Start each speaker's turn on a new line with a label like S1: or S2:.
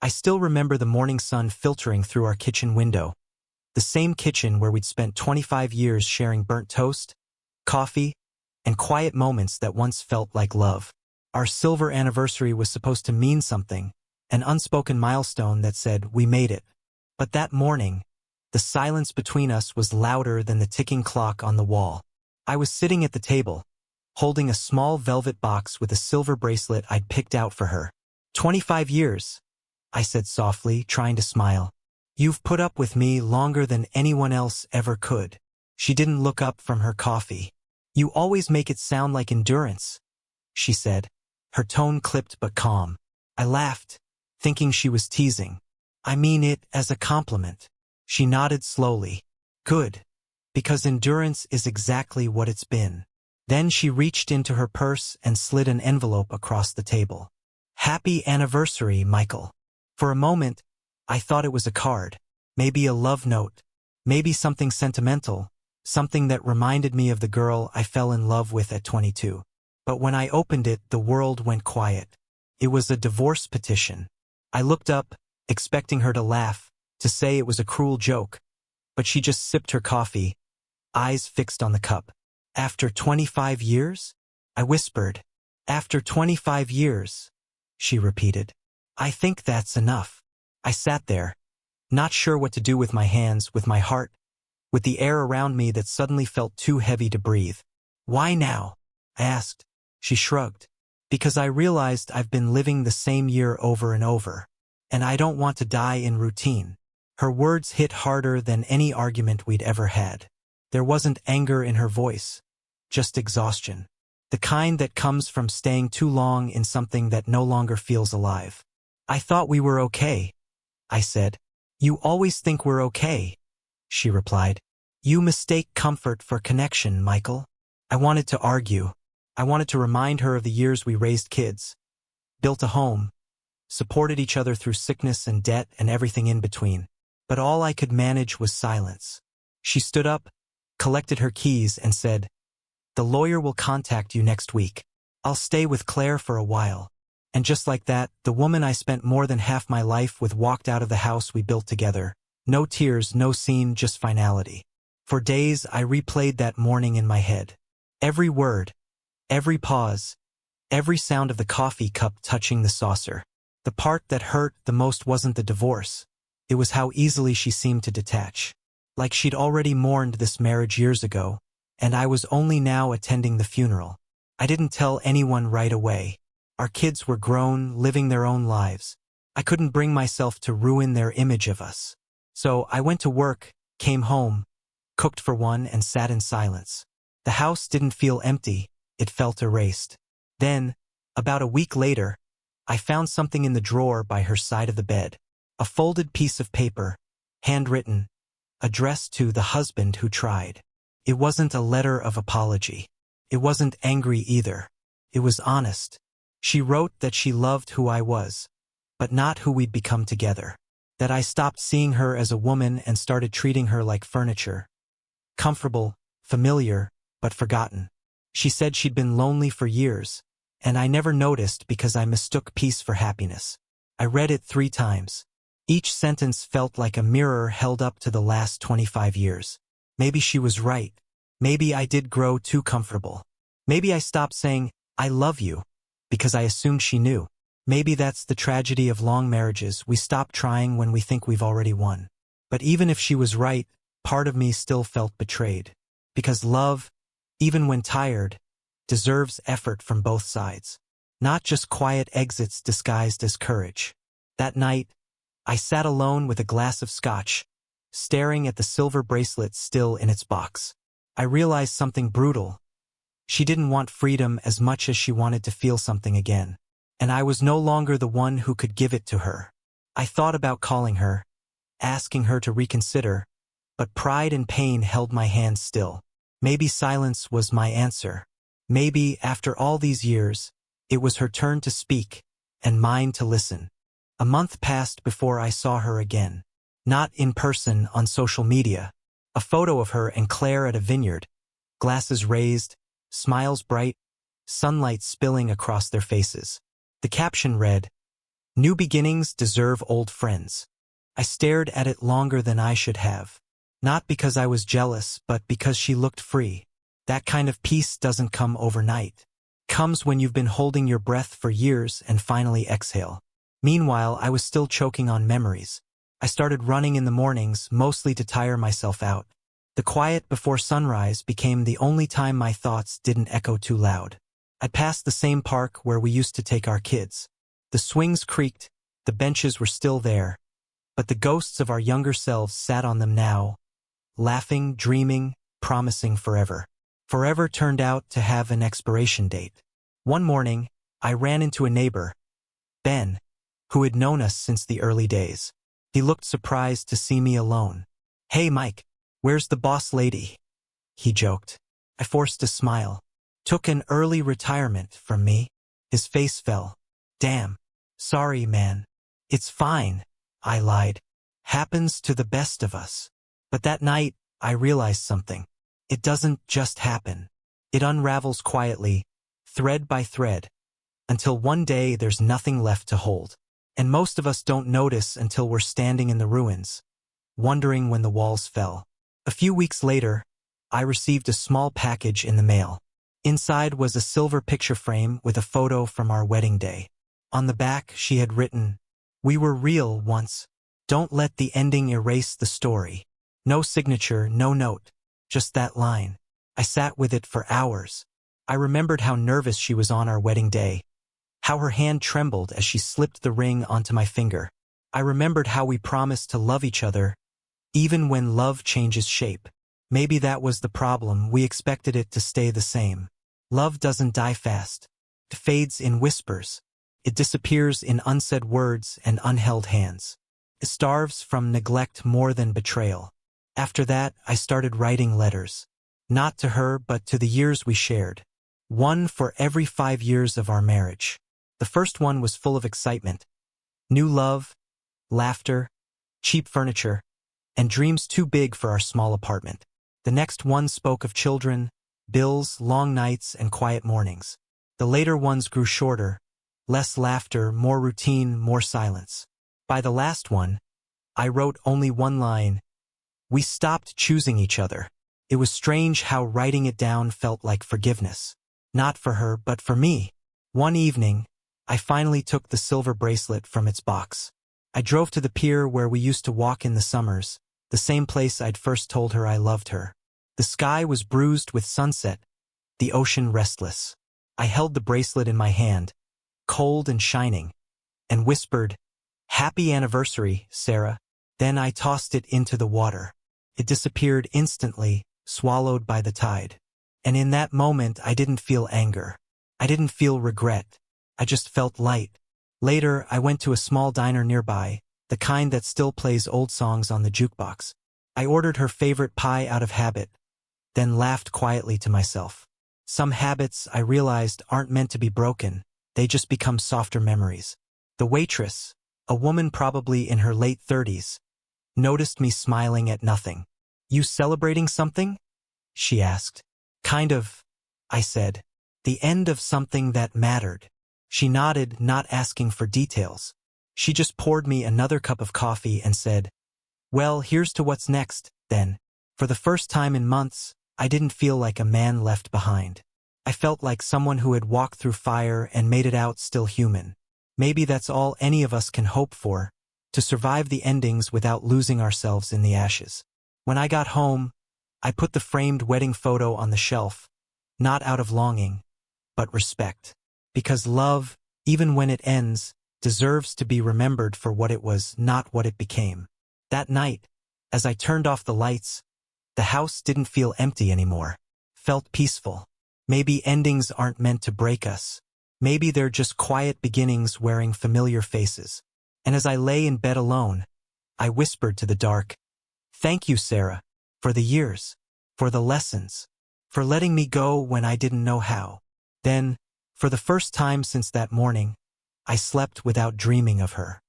S1: I still remember the morning sun filtering through our kitchen window. The same kitchen where we'd spent 25 years sharing burnt toast, coffee, and quiet moments that once felt like love. Our silver anniversary was supposed to mean something, an unspoken milestone that said we made it. But that morning, the silence between us was louder than the ticking clock on the wall. I was sitting at the table, holding a small velvet box with a silver bracelet I'd picked out for her. 25 years, I said softly, trying to smile. You've put up with me longer than anyone else ever could. She didn't look up from her coffee. You always make it sound like endurance, she said, her tone clipped but calm. I laughed, thinking she was teasing. I mean it as a compliment. She nodded slowly. Good, because endurance is exactly what it's been. Then she reached into her purse and slid an envelope across the table. Happy anniversary, Michael. For a moment, I thought it was a card, maybe a love note, maybe something sentimental, something that reminded me of the girl I fell in love with at 22. But when I opened it, the world went quiet. It was a divorce petition. I looked up, expecting her to laugh, to say it was a cruel joke, but she just sipped her coffee, eyes fixed on the cup. After 25 years? I whispered. After 25 years, she repeated. I think that's enough. I sat there, not sure what to do with my hands, with my heart, with the air around me that suddenly felt too heavy to breathe. Why now? I asked. She shrugged. Because I realized I've been living the same year over and over, and I don't want to die in routine. Her words hit harder than any argument we'd ever had. There wasn't anger in her voice, just exhaustion. The kind that comes from staying too long in something that no longer feels alive. I thought we were okay, I said. You always think we're okay, she replied. You mistake comfort for connection, Michael. I wanted to argue. I wanted to remind her of the years we raised kids, built a home, supported each other through sickness and debt and everything in between. But all I could manage was silence. She stood up, collected her keys, and said, The lawyer will contact you next week. I'll stay with Claire for a while. And just like that, the woman I spent more than half my life with walked out of the house we built together. No tears, no scene, just finality. For days, I replayed that morning in my head. Every word, every pause, every sound of the coffee cup touching the saucer. The part that hurt the most wasn't the divorce. It was how easily she seemed to detach. Like she'd already mourned this marriage years ago, and I was only now attending the funeral. I didn't tell anyone right away. Our kids were grown, living their own lives. I couldn't bring myself to ruin their image of us. So I went to work, came home, cooked for one, and sat in silence. The house didn't feel empty, it felt erased. Then, about a week later, I found something in the drawer by her side of the bed. A folded piece of paper, handwritten, addressed to the husband who tried. It wasn't a letter of apology. It wasn't angry either. It was honest. She wrote that she loved who I was, but not who we'd become together. That I stopped seeing her as a woman and started treating her like furniture. Comfortable, familiar, but forgotten. She said she'd been lonely for years, and I never noticed because I mistook peace for happiness. I read it 3 times. Each sentence felt like a mirror held up to the last 25 years. Maybe she was right. Maybe I did grow too comfortable. Maybe I stopped saying, I love you, because I assumed she knew. Maybe that's the tragedy of long marriages. We stop trying when we think we've already won. But even if she was right, part of me still felt betrayed. Because love, even when tired, deserves effort from both sides. Not just quiet exits disguised as courage. That night, I sat alone with a glass of scotch, staring at the silver bracelet still in its box. I realized something brutal. She didn't want freedom as much as she wanted to feel something again. And I was no longer the one who could give it to her. I thought about calling her, asking her to reconsider, but pride and pain held my hand still. Maybe silence was my answer. Maybe, after all these years, it was her turn to speak, and mine to listen. A month passed before I saw her again. Not in person, on social media. A photo of her and Claire at a vineyard. Glasses raised, smiles bright, sunlight spilling across their faces. The caption read, New beginnings deserve old friends. I stared at it longer than I should have. Not because I was jealous, but because she looked free. That kind of peace doesn't come overnight. It comes when you've been holding your breath for years and finally exhale. Meanwhile, I was still choking on memories. I started running in the mornings, mostly to tire myself out. The quiet before sunrise became the only time my thoughts didn't echo too loud. I passed the same park where we used to take our kids. The swings creaked, the benches were still there, but the ghosts of our younger selves sat on them now, laughing, dreaming, promising forever. Forever turned out to have an expiration date. One morning, I ran into a neighbor, Ben, who had known us since the early days. He looked surprised to see me alone. "Hey, Mike, where's the boss lady?" he joked. I forced a smile. "Took an early retirement from me." His face fell. "Damn. Sorry, man." "It's fine," I lied. "Happens to the best of us." But that night, I realized something. It doesn't just happen. It unravels quietly, thread by thread, until one day there's nothing left to hold. And most of us don't notice until we're standing in the ruins, wondering when the walls fell. A few weeks later, I received a small package in the mail. Inside was a silver picture frame with a photo from our wedding day. On the back, she had written, "We were real once. Don't let the ending erase the story." No signature, no note, just that line. I sat with it for hours. I remembered how nervous she was on our wedding day, how her hand trembled as she slipped the ring onto my finger. I remembered how we promised to love each other, even when love changes shape. Maybe that was the problem. We expected it to stay the same. Love doesn't die fast. It fades in whispers. It disappears in unsaid words and unheld hands. It starves from neglect more than betrayal. After that, I started writing letters. Not to her, but to the years we shared. One for every 5 years of our marriage. The first one was full of excitement. New love, laughter, cheap furniture, and dreams too big for our small apartment. The next one spoke of children, bills, long nights, and quiet mornings. The later ones grew shorter, less laughter, more routine, more silence. By the last one, I wrote only one line. We stopped choosing each other. It was strange how writing it down felt like forgiveness. Not for her, but for me. One evening, I finally took the silver bracelet from its box. I drove to the pier where we used to walk in the summers, the same place I'd first told her I loved her. The sky was bruised with sunset, the ocean restless. I held the bracelet in my hand, cold and shining, and whispered, "Happy anniversary, Sarah." Then I tossed it into the water. It disappeared instantly, swallowed by the tide. And in that moment, I didn't feel anger. I didn't feel regret. I just felt light. Later, I went to a small diner nearby, the kind that still plays old songs on the jukebox. I ordered her favorite pie out of habit, then laughed quietly to myself. Some habits, I realized, aren't meant to be broken. They just become softer memories. The waitress, a woman probably in her late 30s, noticed me smiling at nothing. "You celebrating something?" she asked. "Kind of," I said. "The end of something that mattered." She nodded, not asking for details. She just poured me another cup of coffee and said, "Well, here's to what's next, then." For the first time in months, I didn't feel like a man left behind. I felt like someone who had walked through fire and made it out still human. Maybe that's all any of us can hope for, to survive the endings without losing ourselves in the ashes. When I got home, I put the framed wedding photo on the shelf, not out of longing, but respect. Because love, even when it ends, deserves to be remembered for what it was, not what it became. That night, as I turned off the lights, the house didn't feel empty anymore. Felt peaceful. Maybe endings aren't meant to break us. Maybe they're just quiet beginnings wearing familiar faces. And as I lay in bed alone, I whispered to the dark, "Thank you, Sarah, for the years, for the lessons, for letting me go when I didn't know how." Then, for the first time since that morning, I slept without dreaming of her.